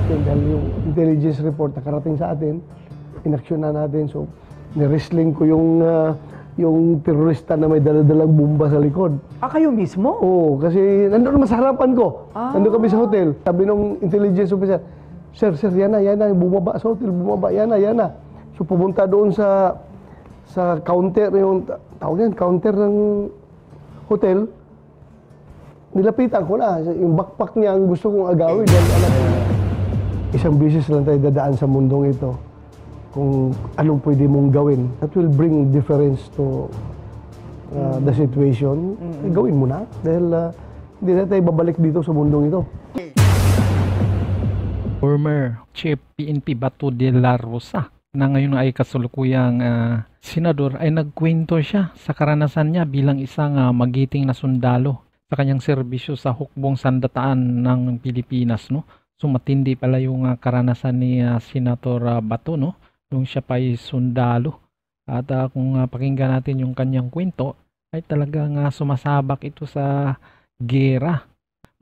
natin dahil yung intelligence report nakarating sa atin, inaksyonan natin. So, ni-wrestling ko yung terorista na may daladalang bomba sa likod. Ah, kayo mismo? Oo, kasi nandun naman sa harapan ko. Nandun kami sa hotel. Sabi nung intelligence officer, Sir, yan na, bumaba sa hotel, bumaba, yan na. So, pumunta doon sa counter, yung tawag yan, counter ng hotel. Nilapitan ko na, yung backpack niya ang gusto kong agawin. Dahil alam ko, isang beses lang tayo dadaan sa mundong ito kung anong pwede mong gawin. That will bring difference to the situation. Gawin mo na dahil hindi na tayo babalik dito sa mundong ito. Former Chief PNP Bato de la Rosa na ngayon ay kasulukuyang senador ay nagkwento siya sa karanasan niya bilang isang magiting na sundalo sa kanyang serbisyo sa hukbong sandataan ng Pilipinas, no? So matindi pala yung karanasan ni Senator Bato, no? Nung siya pa ay sundalo. At kung pakinggan natin yung kanyang kwento, ay talagang sumasabak ito sa gera.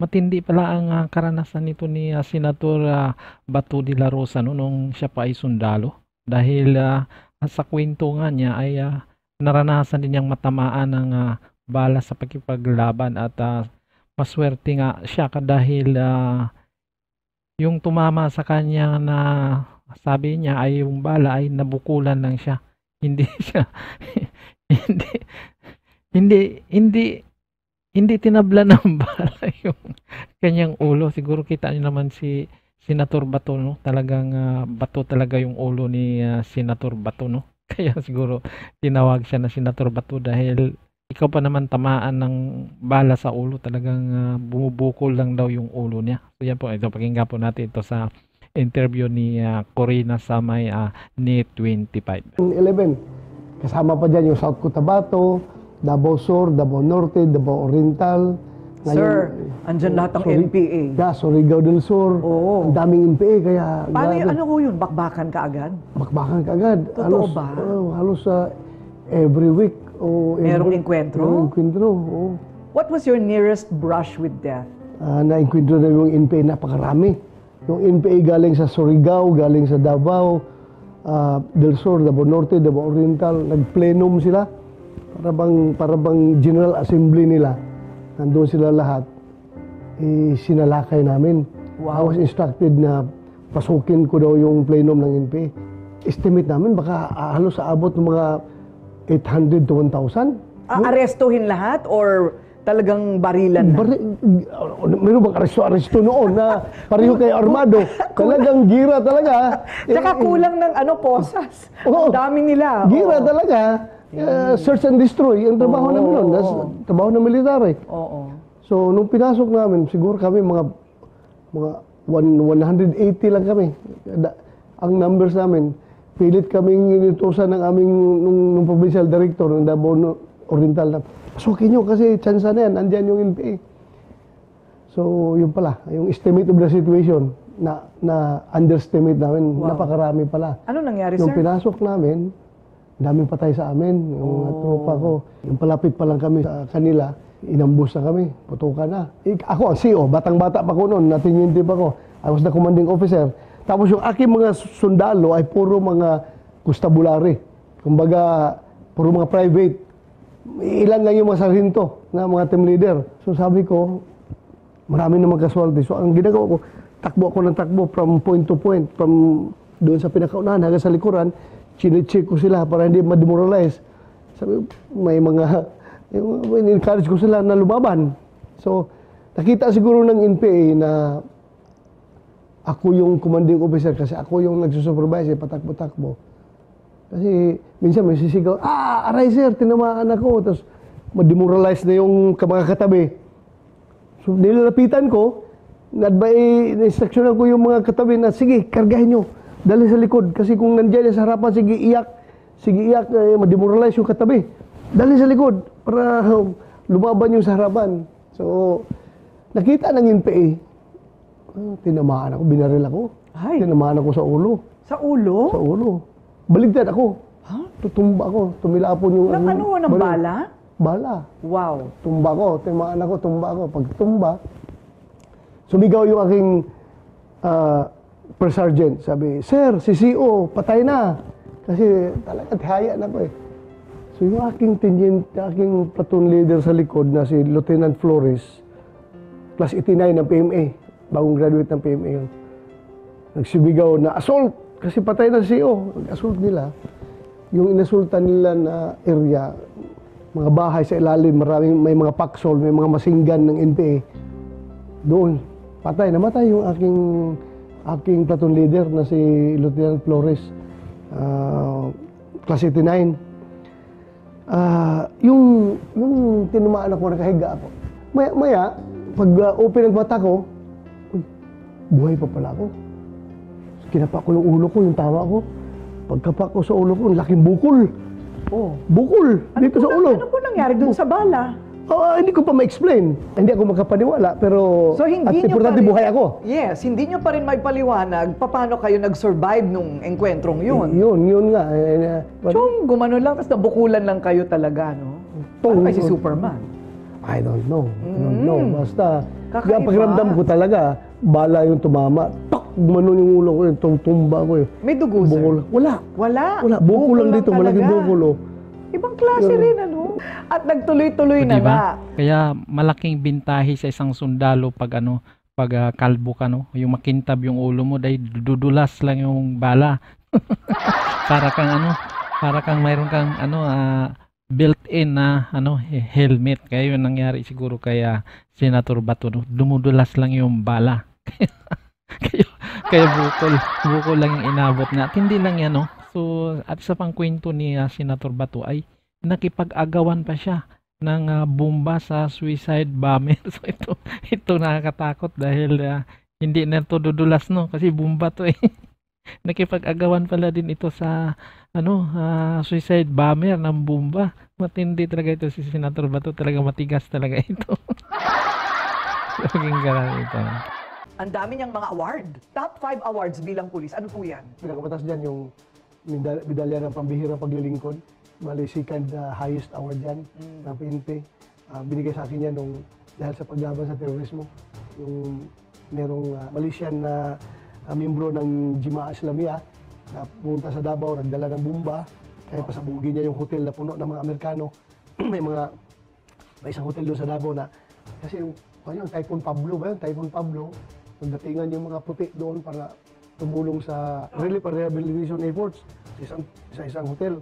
Matindi pala ang karanasan nito ni Senator Bato de la Rosa, no? Nung siya pa ay sundalo. Dahil sa kwento nga niya ay naranasan din niyang matamaan ng bala sa pagkipaglaban at maswerte nga siya dahil yung tumama sa kanya na sabi niya ay yung bala ay nabukulan lang siya. Hindi siya hindi tinabla ng bala yung kanyang ulo. Siguro kita niyo naman si Senator Bato, no? Talagang bato talaga yung ulo ni Senator Bato, no? Kaya siguro tinawag siya na Senator Bato dahil ikaw pa naman tamaan ng bala sa ulo, talagang bumubukol lang daw yung ulo niya. So yan po, ito pakinggan po natin ito sa interview ni Corina sa may NET 25. 11, kasama pa dyan yung South Cotabato, Davao Sur, Davao Norte, Davao Oriental. Sir, andyan lahat ng NPA. Yeah, Surigao del Sur. Oo. Ang daming NPA, kaya... Paano yung ano ko yun? Bakbakan ka agad? Bakbakan ka agad. Totoo ba? Halos every week. Merong enkwentro? Merong enkwentro, oo. What was your nearest brush with death? Na-enkwentro na yung NPA, napakarami. Yung NPA galing sa Surigao, galing sa Davao, del Sur, Davao Norte, Davao Oriental. Nag-plenum sila. Para bang General Assembly nila. Nandun sila lahat. Sinalakay namin. Wow. I was instructed na pasukin ko daw yung plenum ng NPA. Estimate namin, baka halos aabot ng mga 800 to 1,000. Arestuhin lahat or talagang barilan na? Meron bang aresto noon na pareho kay Armado? Talagang gira talaga. Tsaka kulang ng posas. Oo. Ang dami nila. Gira talaga. Search and destroy. Ang trabaho namin noon. Trabaho ng military. Oo. So, nung pinasok namin, siguro kami mga 180 lang kami. Ang numbers namin, pilit kaming inutusan ng aming nung provincial director ng Davao Oriental na pasukin nyo kasi chance na yan, andyan yung NPA. So, yun pala, yung estimate of the situation na underestimate namin, napakarami pala. Ano nangyari, Nung sir? pinasok namin, daming patay sa amin, yung tropa ko. Yung palapit pa lang kami sa kanila, inambus na kami, putukan na. Ako ang CEO, batang-bata pa ko noon, natinindi pa ko. I was the commanding officer. Tapos yung aking mga sundalo ay puro mga constabulary. Kumbaga, puro mga private. Ilan lang yung mga sarhinto na mga team leader. So sabi ko, marami namang casualty. So ang ginagawa ko, takbo ako ng takbo from point to point. From doon sa pinakaunahan hanggang sa likuran, chine-check ko sila para hindi ma-demoralize. Sabi, may mga, encourage ko sila na lumaban. So, nakita siguro ng NPA na ako yung commanding officer kasi ako yung nagsusupervise, patakbo-takbo. Kasi minsan may sisigaw, aray sir, tinamaan ako. Tapos ma-demoralize na yung mga katabi. So nilalapitan ko, na-instructionan ko yung mga katabi na, sige, kargahin nyo, dali sa likod. Kasi kung nandiyan sa harapan, sige iyak, ma-demoralize yung katabi. Dali sa likod, para lumaban yung sa harapan. So, nakita ng NPA, tinamaan ako, binaril ako. Ay. Tinamaan ako sa ulo. Sa ulo? Sa ulo. Baligtad ako. Ha? Tutumba ako. Tumilapon yung... Ng ano? Ng bala? Bala. Wow. Tumba ako. Timaan ako. Tumba ako. Pag tumba, sumigaw yung aking First Sergeant, sabi, Sir, si CO, patay na. Kasi talaga, tihaya na ko eh. So yung aking platoon leader sa likod na si Lieutenant Flores, class 89 ng PMA, bagong graduate ng PMA yun. Nagsibigaw na assault, kasi patay na si CO. Nag-assault nila. Yung inasultan nila na area, mga bahay sa ilalim, may mga paksol, may mga masinggan ng NPA. Doon, namatay yung aking platoon leader na si Lieutenant Flores, class 89. Yung tinumaan ako, nakahiga ako. Maya, pag open ang mata ko, uy, buhay pa pala ako. Kinapa ko yung ulo ko, yung tawa ko. Pagkapak ko sa ulo ko, laking bukol. Oh. Bukol, dito sa ulo. Ano po nangyari dun sa bala? Hindi ko pa ma-explain. Hindi ako makapaniwala, pero So hindi at nyo importante pa rin, buhay ako. Yes, hindi nyo pa rin may paliwanag paano kayo nag-survive nung engkwentrong yun. Yun nga. Chong, gumano lang, tapos nabukulan lang kayo talaga, no? Paano kayo si Superman? I don't know. Basta, Kakaiba. yung pakiramdam ko talaga, bala yung tumama. Tok! Gumanon yung ulo ko, yung tumba ko. May dugo, sir? Bukol. Wala. Wala. Bukol lang dito, talaga. malaking bukol. Oh. Ibang klase rin, ano? At nagtuloy-tuloy na Diba? nga. Kaya malaking bintahe sa isang sundalo pag kalbo ka, no? Yung makintab yung ulo mo dahil dudulas lang yung bala. para kang mayroon kang built-in na helmet. Kaya yun nangyari siguro kaya Senator Bato, no? Dumudulas lang yung bala. kaya bukol lang yung inabot na. At hindi lang yan, no? So, at sa pang kwento ni Senator Bato ay nakipag-agawan pa siya ng bomba sa suicide bomber. So, ito nakakatakot dahil hindi na ito dudulas, no? Kasi bomba to eh. Nakipag-agawan pala din ito sa suicide bomber ng bomba. Matindi talaga ito si Senator Bato. Talaga matigas talaga ito. Maging ganun ito. Ang dami niyang mga award. Top 5 awards bilang pulis. Ano po yan? Pinakabatas dyan yung medalya ng pambihirang paglilingkod. Bali, second highest award yan ng PNP. Binigay sa akin yan dahil sa paglaban sa terorismo. Yung merong Malaysian na miyembro ng Jemaah Islamiyah na pumunta sa Davao, nagdala ng bomba. Kaya pasabugin niya yung hotel na puno ng mga Amerikano. may isang hotel doon sa Davao na kasi yung Typhoon Pablo ba yun? Typhoon Pablo. Nagdatingan yung mga puti doon para tumulong sa relief and rehabilitation efforts sa isang hotel.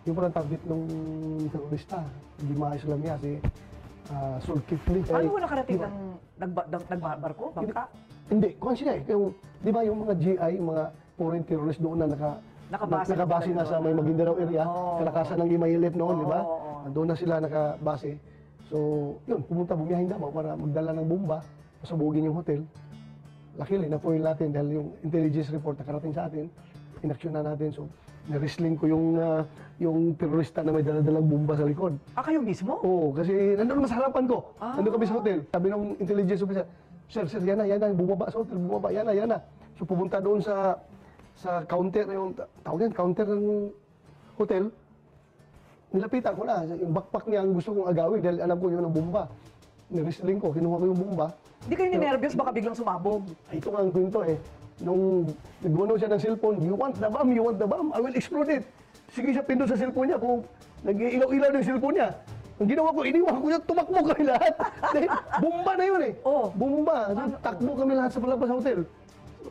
Yung parang target ng terorista, Jemaah Islamiyah, si Zulkifli. Paano mo nakarating ng nagbarko? Bangka? Hindi, kung siya eh. Di ba yung mga GI, yung mga foreign terrorists doon na nakabase na sa may Maguindanao area, kalakasan ng Imayilip noon, di ba? Doon na sila nakabase. So, yun, bumiyahin Davao para magdala ng bomba, pasabugin yung hotel. Luckily, na-foil natin dahil yung intelligence report nakarating sa atin, inaksyon na natin. So, na-wrestling ko yung terorista na may dala-dalang bomba sa likod. Kayo mismo? Oo, kasi nandun naman sa harapan ko. Nandun kami sa hotel. Sabi ng intelligence officer, Sir, yan na, bumaba sa hotel, bumaba, yan na. So, pumunta doon sa counter, yung tawag yan, counter ng hotel. Nilapitan ko na, yung backpack niya ang gusto kong agawin dahil alam ko yun ang bomba. Ni-wrestling ko, kinuha ko yung bomba. Hindi kayo ninervyos, baka biglang sumabog. Ito nga ang kwento eh. Nung nagbuno siya ng cellphone, you want the bomb, I will explode it. Sige siya pindot sa cellphone niya, kung nag-ilaw-ilaw na yung cellphone niya. Ang ginawa ko, iniwan ko siya, tumakbo kami lahat. Dahil bomba na yun eh. Bomba. Takbo kami lahat sa palabas sa hotel.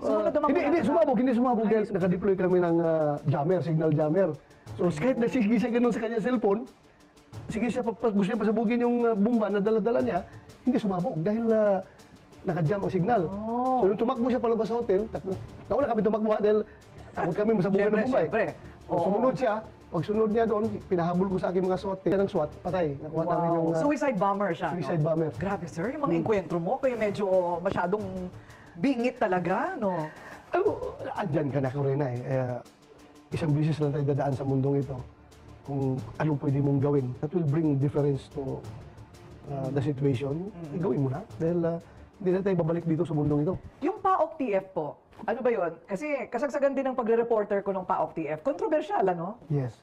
Hindi sumabog. Dahil nakadeploy kami ng signal jammer. So kahit nasige siya ganun sa kanyang cellphone, sige siya, gusto niya pasabugin yung bomba na dala-dala niya, hindi sumabog dahil naka-jam ang signal. So nung tumakbo siya palabas sa hotel, nauna kami tumakbo dahil takot kami masabugan ng bomba eh. Sumunod siya, pag sunod niya doon, pinahabol ko sa aking mga SWAT. Ng SWAT, patay. Nakuha namin yung suicide bomber siya. Suicide bomber. Grabe sir, yung mga enkwentro mo, kaya medyo masyadong bingit talaga, no? Andyan ka na, Corina eh. Isang bisis lang tayo dadaan sa mundong ito. Kung anong pwede mong gawin. That will bring difference to the situation. Gawin mo na. Dahil hindi na tayo babalik dito sa mundong ito. Yung PAOK TF po, ano ba yun? Kasi kasagsagan din ng pagre-reporter ko ng PAOK TF. Kontrobersyal, ano? Yes.